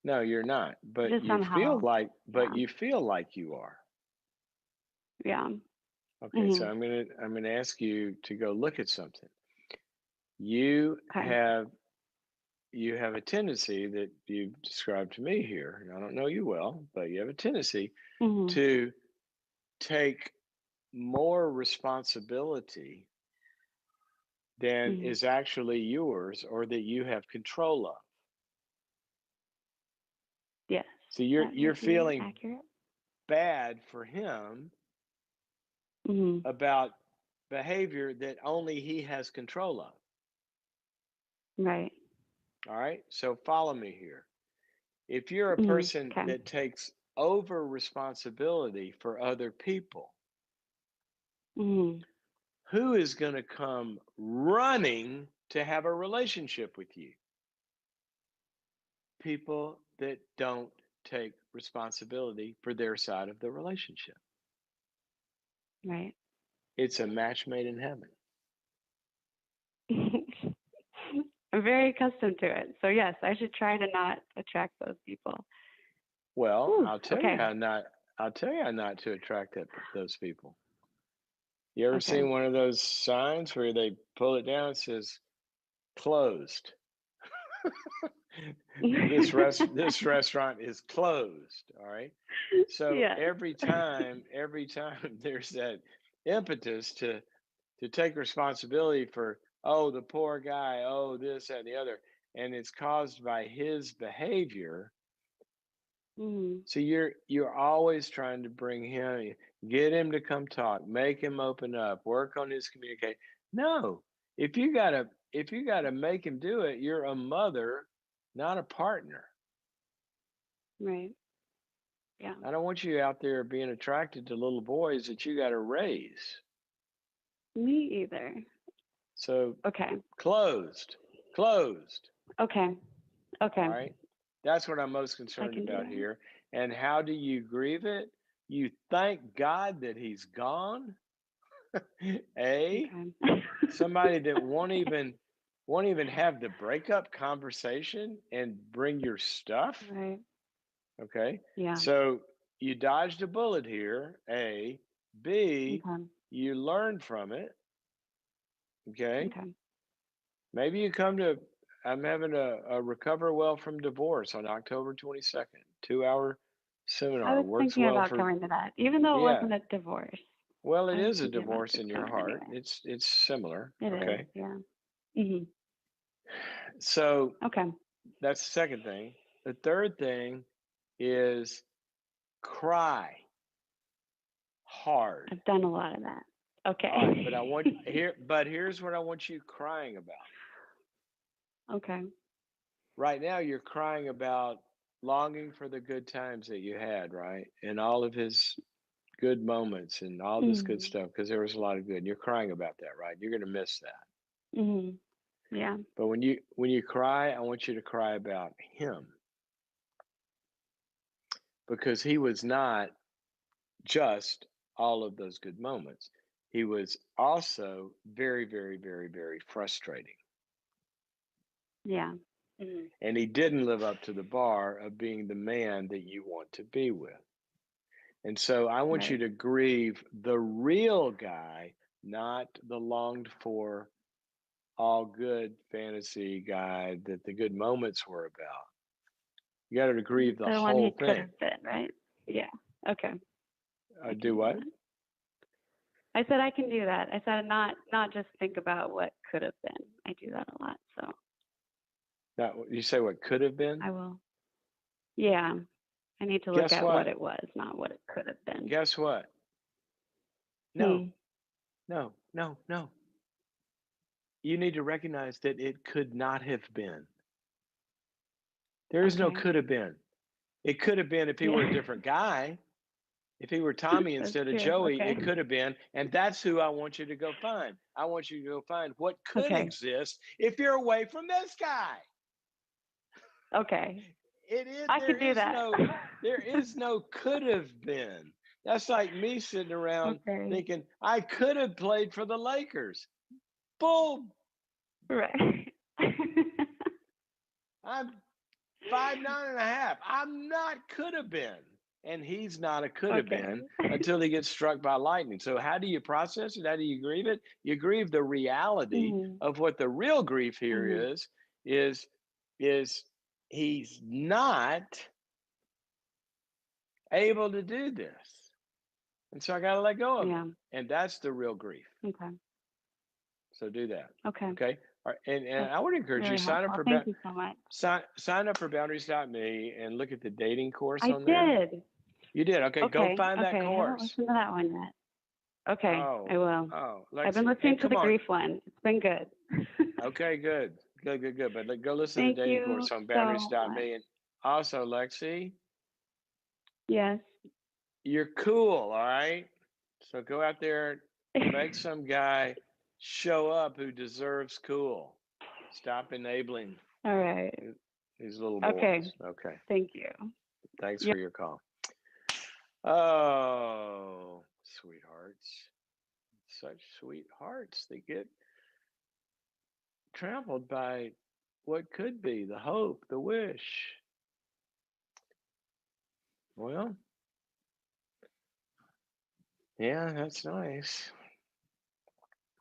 No, you're not. But Just you feel somehow, like, yeah, you are. yeah. Okay, so Mhm. I'm gonna ask you to go look at something. You Okay. have you have a tendency that you've described to me here, and I don't know you well, but you have a tendency Mhm. to take more responsibility than Mhm. is actually yours or that you have control of. Yes, So that you're would be feeling accurate. bad for him Mhm. about behavior that only he has control of. Right. All right? So follow me here. If you're a Mhm. person Okay. that takes over responsibility for other people, Mhm. who is going to come running to have a relationship with you? People that don't take responsibility for their side of the relationship. Right. It's a match made in heaven. I'm very accustomed to it. So yes, I should try to not attract those people. Well, Whew, okay. I'll tell you how not to attract those people. You ever Okay. seen one of those signs where they pull it down and says closed? This restaurant is closed, all right? So Yes. every time there's that impetus to take responsibility for, oh, the poor guy, oh, this that, and the other, and it's caused by his behavior. Mhm. So you're always trying to bring him, get him to come talk, make him open up, work on his communication. No, if you gotta make him do it, you're a mother, not a partner. Right. Yeah. I don't want you out there being attracted to little boys that you got to raise. Me either. So Okay. closed, closed. Okay. All Okay. right. That's what I'm most I concerned can do about that. here. And how do you grieve it? You thank God that he's gone. A, Okay. somebody that Okay. won't even have the breakup conversation and bring your stuff. Right. Okay. Yeah. So you dodged a bullet here. A, B, Okay. you learned from it. Okay. Okay. Maybe you come to, I'm having a recover well from divorce on October 22nd, 2 hour I seminar. was Works thinking well about for, going to that, even though it yeah. wasn't a divorce. Well, it I was is a thinking about divorce just in your going heart. anyway. It's similar. It is. Okay. Yeah. Mhm. So Okay. that's the second thing. The third thing is cry hard. I've done a lot of that. All right, but Okay. here's what I want you crying about. Okay. Right now you're crying about longing for the good times that you had, right? And all of his good moments and all this good Mhm. stuff because there was a lot of good. And you're crying about that, right? You're going to miss that. Mhm. Yeah. But when you cry, I want you to cry about him because he was not just all of those good moments. He was also very, very, very, very frustrating. Yeah. Mhm. And he didn't live up to the bar of being the man that you want to be with. And so I want you Right. to grieve the real guy, not the longed for, all good fantasy guy that the good moments were about. You got to grieve the The one whole he could thing. have been, right? Yeah. Okay. I can Do do what? that. I said I can do that. I said not just think about what could have been. I do that a lot, so Not, you say what could have been? I will. Yeah. I need to look Guess at what what? it was, not what it could have been. Guess what? No, Hmm. no, no, no. You need to recognize that it could not have been. There is no Okay. could have been. It could have been if he were a Yeah. different guy. If he were Tommy That's instead of true. Joey, Okay. it could have been. And that's who I want you to go find. I want you to go find what could Okay. exist if you're away from this guy. Okay. It is I could do that. there is no could have been. That's like me sitting around Okay. thinking I could have played for the Lakers. Bull Right. I'm 5'9.5". I'm not could have been. And he's not a could have Okay. been until he gets struck by lightning. So how do you process it? How do you grieve it? You grieve the reality Mhm. of what the real grief here Mhm. is is he's not able to do this. And so I got to let go of Yeah. him. And that's the real grief. Okay. So do that. Okay. Okay. All right. And That's I would encourage you really sign up helpful. for Thank you so much. sign up for boundaries.me and look at the dating course I on there. did. You did. Okay, go Okay. find that Okay. I haven't course. listened to that one yet. Okay. I Oh, will. oh, I've been Lexi. listening And to come the on. grief one. It's been good. Okay, good. Good. But go listen to the Thank dating you course on so much. boundaries.me. And also, Lexi, Yes. you're cool, all right? So go out there, make some guy show up who deserves cool. Stop enabling All right. these little Okay. boys. Okay. Thank you. Thanks Yeah. for your call. Oh, sweethearts. Such sweethearts. They get trampled by what could be the hope, the wish. Well, yeah, that's nice.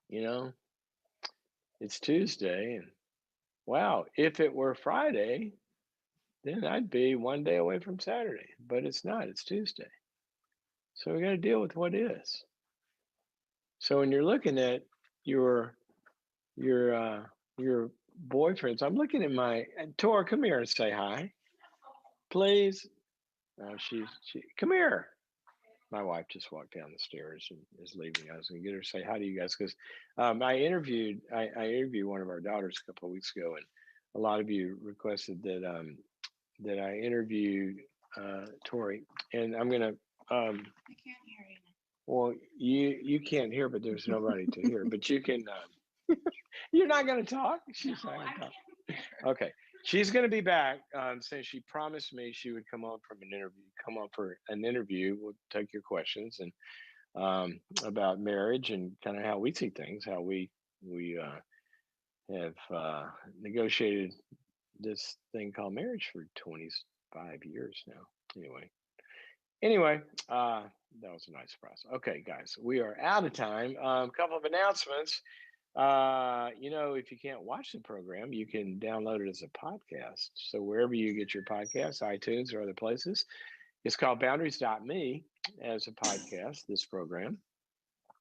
You know, it's Tuesday, and wow, if it were Friday, then I'd be one day away from Saturday, but it's not, it's Tuesday. So we got to deal with what is. So when you're looking at your your uh your boyfriends, I'm looking at my Tor, come here and say hi, please. She come here. My wife just walked down the stairs and is leaving. I was going to get her to say hi to you guys because I interviewed one of our daughters a couple of weeks ago, and a lot of you requested that I interview Tori, and I'm going to. I can't hear you. Well, you can't hear, but there's nobody to hear. But you can. You're not going to talk. She's not going to talk. Okay. She's going to be back since she promised me she would come up for an interview. We'll take your questions and about marriage and kind of how we see things, how we have negotiated this thing called marriage for 25 years now. Anyway, that was a nice surprise. Okay, guys, we are out of time. A couple of announcements. If you can't watch the program, you can download it as a podcast. So wherever you get your podcasts, iTunes or other places, it's called boundaries.me as a podcast, this program.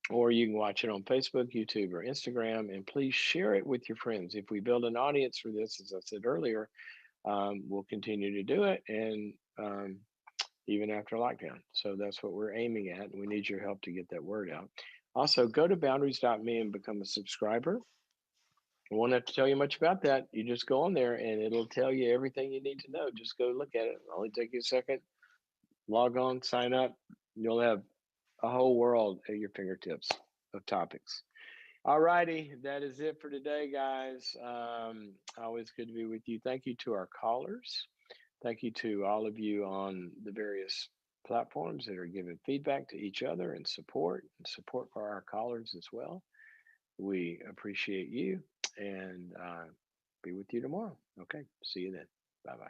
Or you can watch it on Facebook, YouTube, or Instagram. And please share it with your friends. If we build an audience for this, as I said earlier, we'll continue to do it. And even after lockdown. So that's what we're aiming at. And we need your help to get that word out. Also, go to boundaries.me and become a subscriber. I won't have to tell you much about that. You just go on there and it'll tell you everything you need to know. Just go look at it. It'll only take you a second. Log on, sign up. You'll have a whole world at your fingertips of topics. All righty. That is it for today, guys. Always good to be with you. Thank you to our callers. Thank you to all of you on the various platforms that are giving feedback to each other and support for our callers as well. We appreciate you and be with you tomorrow. Okay. See you then. Bye bye.